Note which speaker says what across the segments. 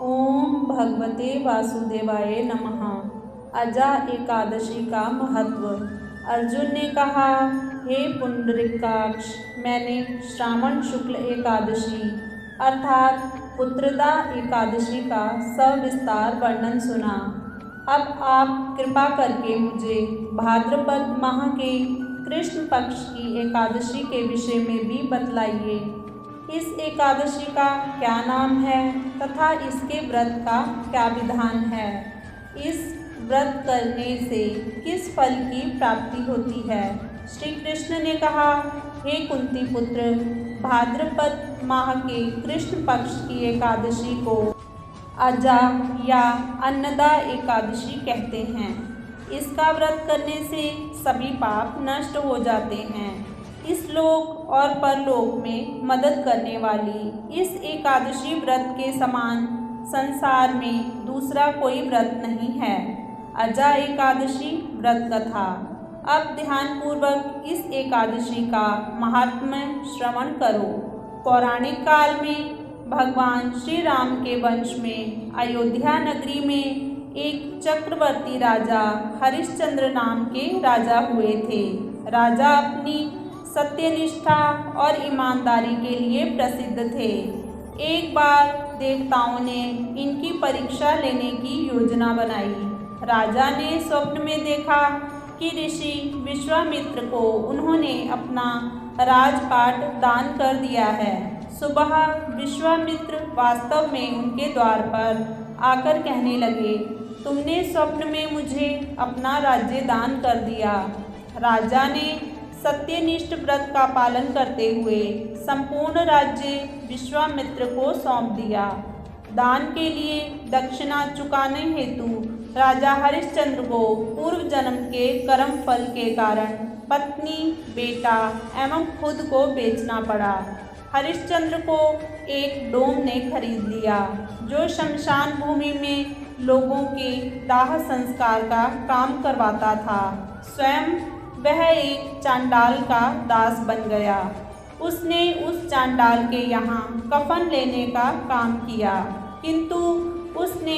Speaker 1: ओम भगवते वासुदेवाय नमः। अजा एकादशी का महत्व। अर्जुन ने कहा, हे पुंडरीकाक्ष, मैंने श्रावण शुक्ल एकादशी अर्थात पुत्रदा एकादशी का सविस्तार वर्णन सुना। अब आप कृपा करके मुझे भाद्रपद माह के कृष्ण पक्ष की एकादशी के विषय में भी बतलाइए। इस एकादशी का क्या नाम है तथा इसके व्रत का क्या विधान है? इस व्रत करने से किस फल की प्राप्ति होती है? श्री कृष्ण ने कहा, हे कुंती पुत्र, भाद्रपद माह के कृष्ण पक्ष की एकादशी को अजा या अन्नदा एकादशी कहते हैं। इसका व्रत करने से सभी पाप नष्ट हो जाते हैं। इस लोक और परलोक में मदद करने वाली इस एकादशी व्रत के समान संसार में दूसरा कोई व्रत नहीं है। अजा एकादशी व्रत कथा। अब ध्यानपूर्वक इस एकादशी का महात्म्य श्रवण करो। पौराणिक काल में भगवान श्री राम के वंश में अयोध्या नगरी में एक चक्रवर्ती राजा हरिश्चंद्र नाम के राजा हुए थे। राजा अपनी सत्यनिष्ठा और ईमानदारी के लिए प्रसिद्ध थे। एक बार देवताओं ने इनकी परीक्षा लेने की योजना बनाई। राजा ने स्वप्न में देखा कि ऋषि विश्वामित्र को उन्होंने अपना राजपाट दान कर दिया है। सुबह विश्वामित्र वास्तव में उनके द्वार पर आकर कहने लगे, तुमने स्वप्न में मुझे अपना राज्य दान कर दिया। राजा ने सत्यनिष्ठ व्रत का पालन करते हुए संपूर्ण राज्य विश्वामित्र को सौंप दिया। दान के लिए दक्षिणा चुकाने हेतु राजा हरिश्चंद्र को पूर्व जन्म के कर्म फल के कारण पत्नी, बेटा एवं खुद को बेचना पड़ा। हरिश्चंद्र को एक डोम ने खरीद लिया जो शमशान भूमि में लोगों के दाह संस्कार का काम करवाता था। स्वयं वह एक चांडाल का दास बन गया। उसने उस चांडाल के यहाँ कफन लेने का काम किया, किंतु उसने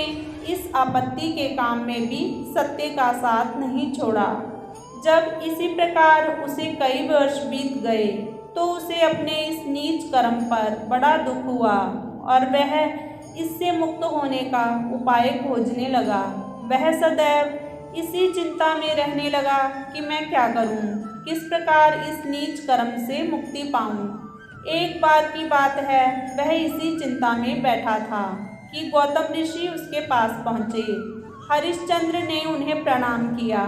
Speaker 1: इस आपत्ति के काम में भी सत्य का साथ नहीं छोड़ा। जब इसी प्रकार उसे कई वर्ष बीत गए तो उसे अपने इस नीच कर्म पर बड़ा दुख हुआ और वह इससे मुक्त होने का उपाय खोजने लगा। वह सदैव इसी चिंता में रहने लगा कि मैं क्या करूं, किस प्रकार इस नीच कर्म से मुक्ति पाऊं। एक बार की बात है, वह इसी चिंता में बैठा था कि गौतम ऋषि उसके पास पहुँचे। हरिश्चंद्र ने उन्हें प्रणाम किया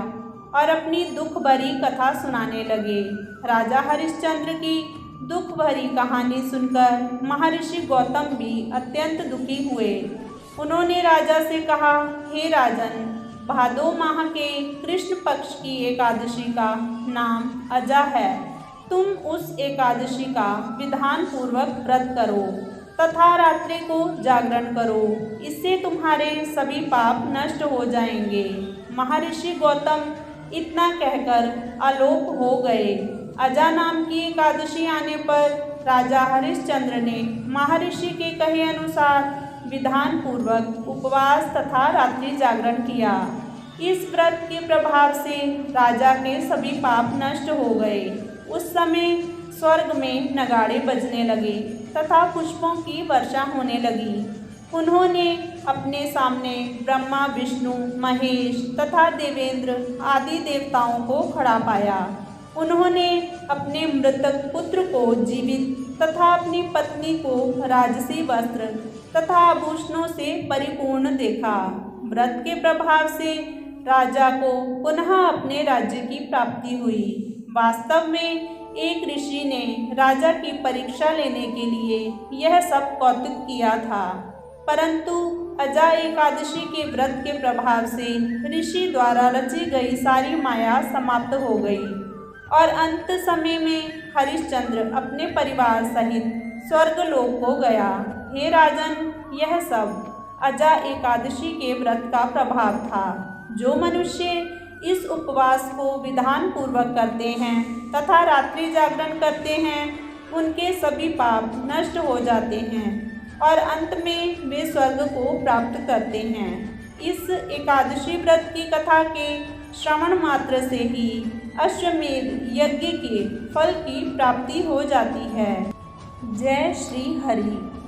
Speaker 1: और अपनी दुख भरी कथा सुनाने लगे। राजा हरिश्चंद्र की दुख भरी कहानी सुनकर महर्षि गौतम भी अत्यंत दुखी हुए। उन्होंने राजा से कहा, हे राजन, भादो माह के कृष्ण पक्ष की एकादशी का नाम अजा है। तुम उस एकादशी का विधान पूर्वक व्रत करो तथा रात्रि को जागरण करो। इससे तुम्हारे सभी पाप नष्ट हो जाएंगे। महर्षि गौतम इतना कहकर आलोक हो गए। अजा नाम की एकादशी आने पर राजा हरिश्चंद्र ने महर्षि के कहे अनुसार विधान पूर्वक उपवास तथा रात्रि जागरण किया। इस व्रत के प्रभाव से राजा के सभी पाप नष्ट हो गए। उस समय स्वर्ग में नगाड़े बजने लगे तथा पुष्पों की वर्षा होने लगी। उन्होंने अपने सामने ब्रह्मा, विष्णु, महेश तथा देवेंद्र आदि देवताओं को खड़ा पाया। उन्होंने अपने मृतक पुत्र को जीवित तथा अपनी पत्नी को राजसी वस्त्र तथा आभूषणों से परिपूर्ण देखा। व्रत के प्रभाव से राजा को पुनः अपने राज्य की प्राप्ति हुई। वास्तव में एक ऋषि ने राजा की परीक्षा लेने के लिए यह सब कौतुक किया था, परंतु अजा एकादशी के व्रत के प्रभाव से ऋषि द्वारा रची गई सारी माया समाप्त हो गई और अंत समय में हरिश्चंद्र अपने परिवार सहित स्वर्गलोक को गया। हे राजन, यह सब अजा एकादशी के व्रत का प्रभाव था। जो मनुष्य इस उपवास को विधान पूर्वक करते हैं तथा रात्रि जागरण करते हैं, उनके सभी पाप नष्ट हो जाते हैं। और अंत में वे स्वर्ग को प्राप्त करते हैं। इस एकादशी व्रत की कथा के श्रवण मात्र से ही अश्वमेध यज्ञ के फल की प्राप्ति हो जाती है। जय श्री हरि।